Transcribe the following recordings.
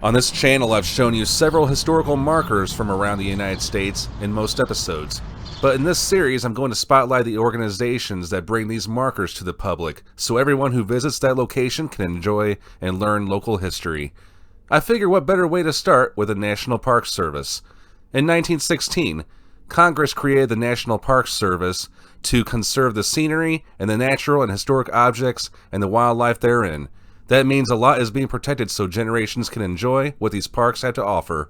On this channel, I've shown you several historical markers from around the United States in most episodes. But in this series, I'm going to spotlight the organizations that bring these markers to the public, so everyone who visits that location can enjoy and learn local history. I figure what better way to start with the National Park Service. In 1916, Congress created the National Park Service to conserve the scenery and the natural and historic objects and the wildlife therein. That means a lot is being protected so generations can enjoy what these parks have to offer.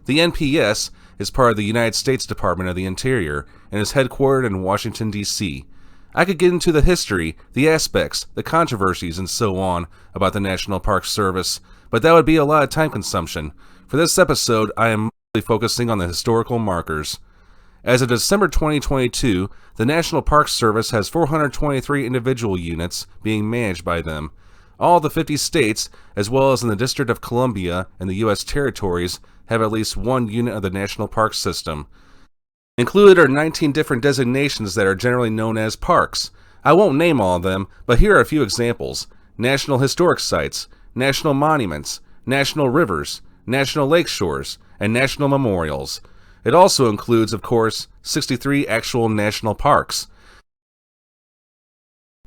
The NPS is part of the United States Department of the Interior and is headquartered in Washington, D.C. I could get into the history, the aspects, the controversies, and so on about the National Park Service, but that would be a lot of time consumption. For this episode, I am mostly focusing on the historical markers. As of December 2022, the National Park Service has 423 individual units being managed by them. All the 50 states, as well as in the District of Columbia and the U.S. territories, have at least one unit of the National Park System. Included are 19 different designations that are generally known as parks. I won't name all of them, but here are a few examples. National Historic Sites, National Monuments, National Rivers, National Lake Shores, and National Memorials. It also includes, of course, 63 actual national parks.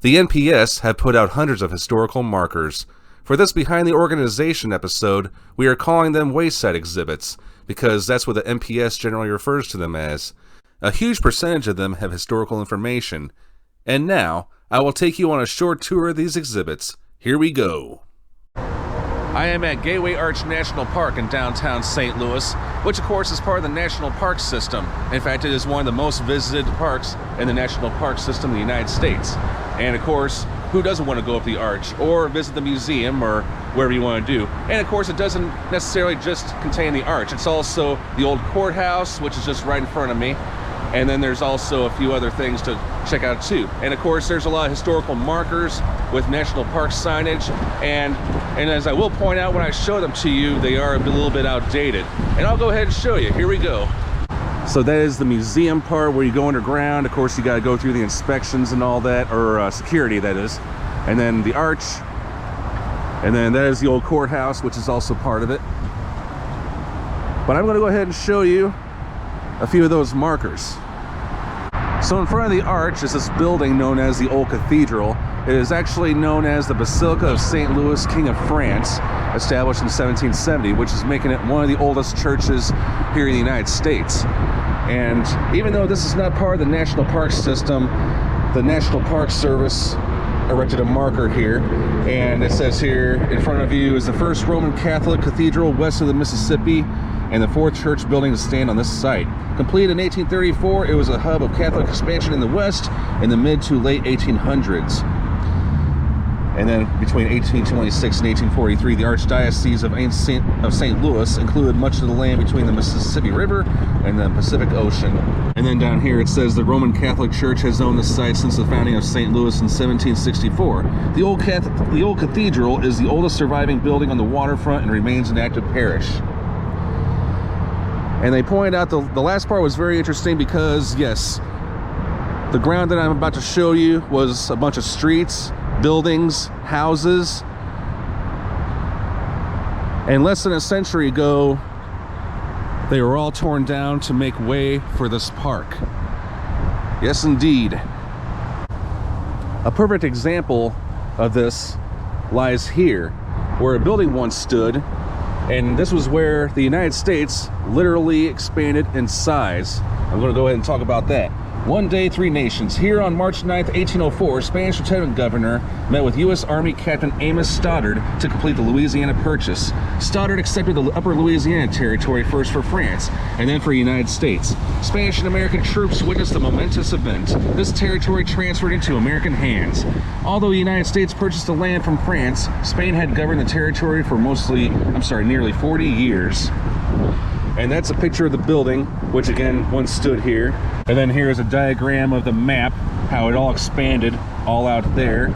The NPS have put out hundreds of historical markers. For this Behind the Organization episode, we are calling them wayside exhibits, because that's what the NPS generally refers to them as. A huge percentage of them have historical information. And now, I will take you on a short tour of these exhibits. Here we go. I am at Gateway Arch National Park in downtown St. Louis, which of course is part of the National Park System. In fact, it is one of the most visited parks in the National Park System in the United States. And of course, who doesn't want to go up the arch or visit the museum or wherever you want to do? And of course, it doesn't necessarily just contain the arch. It's also the old courthouse, which is just right in front of me. And then there's also a few other things to check out too. And of course, there's a lot of historical markers with national park signage. And as I will point out when I show them to you, they are a little bit outdated. And I'll go ahead and show you. Here we go. So that is the museum part where you go underground. Of course, you got to go through the inspections and all that, or security, that is. And then the arch. And then that is the old courthouse, which is also part of it. But I'm going to go ahead and show you a few of those markers. So in front of the arch is this building known as the Old Cathedral. It is actually known as the Basilica of St. Louis, King of France, established in 1770, which is making it one of the oldest churches here in the United States. And even though this is not part of the National Park System, the National Park Service erected a marker here, and it says here in front of you is the first Roman Catholic cathedral west of the Mississippi and the fourth church building to stand on this site. Completed in 1834, it was a hub of Catholic expansion in the West in the mid to late 1800s. And then between 1826 and 1843, the Archdiocese of St. Louis included much of the land between the Mississippi River and the Pacific Ocean. And then down here it says the Roman Catholic Church has owned the site since the founding of St. Louis in 1764. The old cathedral is the oldest surviving building on the waterfront and remains an active parish. And they pointed out the last part was very interesting because, yes, the ground that I'm about to show you was a bunch of streets, buildings, houses. And less than a century ago, they were all torn down to make way for this park. Yes, indeed. A perfect example of this lies here, where a building once stood. And this was where the United States literally expanded in size. I'm going to go ahead and talk about that. One day, three nations. Here on March 9th, 1804, Spanish Lieutenant Governor met with U.S. Army Captain Amos Stoddard to complete the Louisiana Purchase. Stoddard accepted the Upper Louisiana Territory first for France, and then for the United States. Spanish and American troops witnessed the momentous event. This territory transferred into American hands. Although the United States purchased the land from France, Spain had governed the territory for nearly 40 years. And that's a picture of the building, which again once stood here. And then here's a diagram of the map, how it all expanded all out there.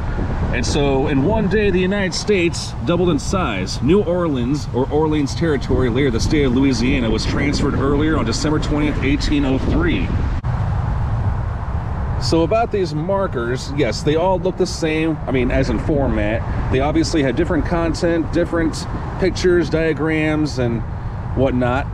And so in one day, the United States doubled in size. New Orleans, or Orleans Territory, later the state of Louisiana, was transferred earlier on December 20th, 1803. So about these markers, yes, they all look the same. I mean, as in format. They obviously have different content, different pictures, diagrams, and whatnot.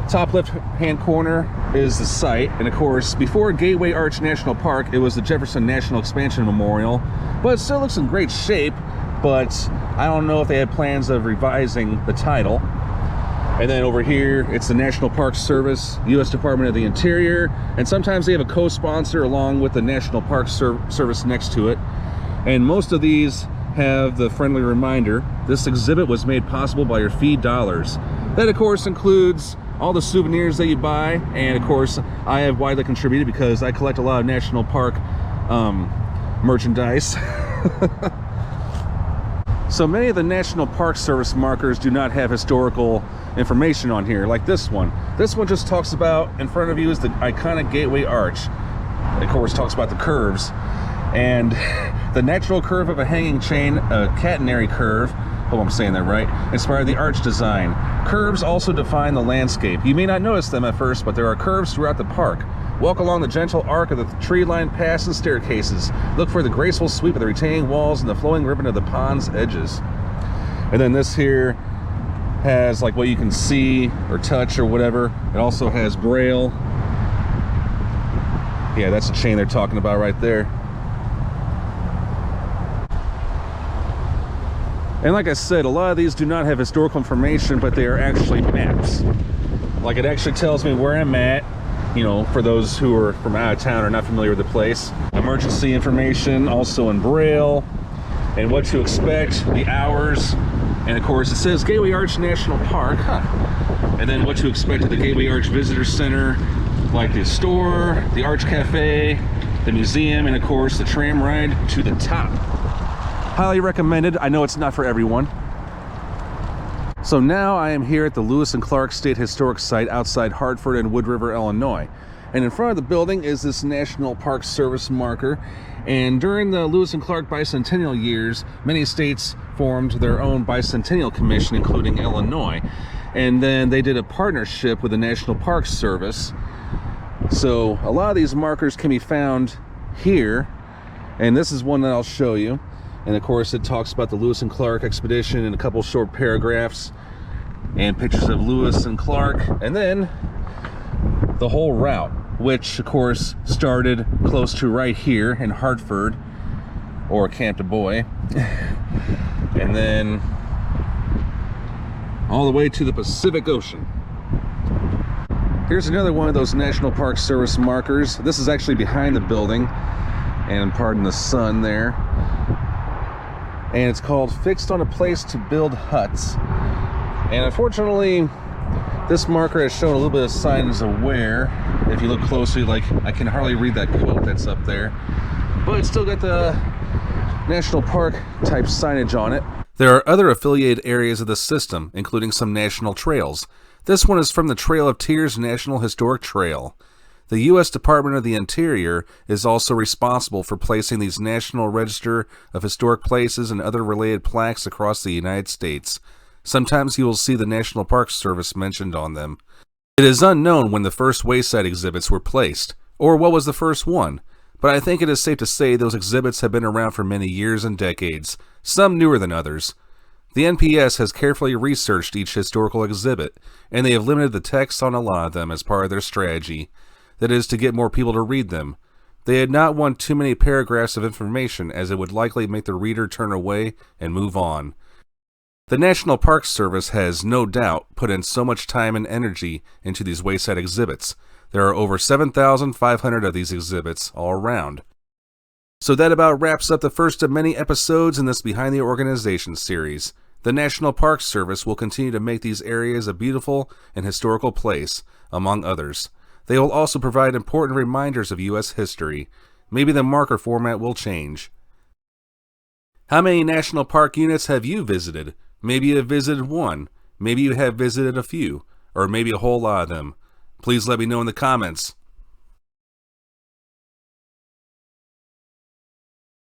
Top left-hand corner is the site, and of course, before Gateway Arch National Park, it was the Jefferson National Expansion Memorial, but it still looks in great shape, but I don't know if they had plans of revising the title. And then over here, it's the National Park Service, U.S. Department of the Interior, and sometimes they have a co-sponsor along with the National Park Service next to it. And most of these have the friendly reminder, this exhibit was made possible by your fee dollars. That, of course, includes all the souvenirs that you buy, and of course, I have widely contributed because I collect a lot of National Park merchandise. So many of the National Park Service markers do not have historical information on here, like this one. This one just talks about, in front of you is the iconic Gateway Arch. It, of course, talks about the curves. And the natural curve of a hanging chain, a catenary curve, hope I'm saying that right, inspired the arch design. Curves also define the landscape. You may not notice them at first, but there are curves throughout the park. Walk along the gentle arc of the tree-lined paths and staircases. Look for the graceful sweep of the retaining walls and the flowing ribbon of the pond's edges. And then this here has like what you can see or touch or whatever. It also has Braille. Yeah, that's the chain they're talking about right there. And like I said, a lot of these do not have historical information, but they are actually maps. Like, it actually tells me where I'm at, you know, for those who are from out of town or not familiar with the place. Emergency information, also in Braille, and what to expect, the hours, and of course it says Gateway Arch National Park, and then what to expect at the Gateway Arch Visitor Center, like the store, the Arch Cafe, the museum, and of course the tram ride to the top. Highly recommended. I know it's not for everyone. So now I am here at the Lewis and Clark State Historic Site outside Hartford and Wood River, Illinois. And in front of the building is this National Park Service marker. And during the Lewis and Clark bicentennial years, many states formed their own bicentennial commission, including Illinois. And then they did a partnership with the National Park Service. So a lot of these markers can be found here. And this is one that I'll show you. And of course it talks about the Lewis and Clark expedition in a couple short paragraphs and pictures of Lewis and Clark, and then the whole route, which of course started close to right here in Hartford or Camp Du Bois, and then all the way to the Pacific Ocean. Here's another one of those National Park Service markers. This is actually behind the building, and pardon the sun there. And it's called Fixed on a Place to Build Huts. And unfortunately, this marker has shown a little bit of signs of wear. If you look closely, like, I can hardly read that quote that's up there, but it's still got the national park type signage on it. There are other affiliated areas of the system, including some national trails. This one is from the Trail of Tears National Historic Trail. The U.S. Department of the Interior is also responsible for placing these National Register of Historic Places and other related plaques across the United States. Sometimes you will see the National Park Service mentioned on them. It is unknown when the first wayside exhibits were placed, or what was the first one, but I think it is safe to say those exhibits have been around for many years and decades, some newer than others. The NPS has carefully researched each historical exhibit, and they have limited the text on a lot of them as part of their strategy. That is, to get more people to read them. They did not want too many paragraphs of information, as it would likely make the reader turn away and move on. The National Park Service has, no doubt, put in so much time and energy into these wayside exhibits. There are over 7,500 of these exhibits all around. So that about wraps up the first of many episodes in this Behind the Organization series. The National Park Service will continue to make these areas a beautiful and historical place, among others. They will also provide important reminders of U.S. history. Maybe the marker format will change. How many national park units have you visited? Maybe you have visited one. Maybe you have visited a few. Or maybe a whole lot of them. Please let me know in the comments.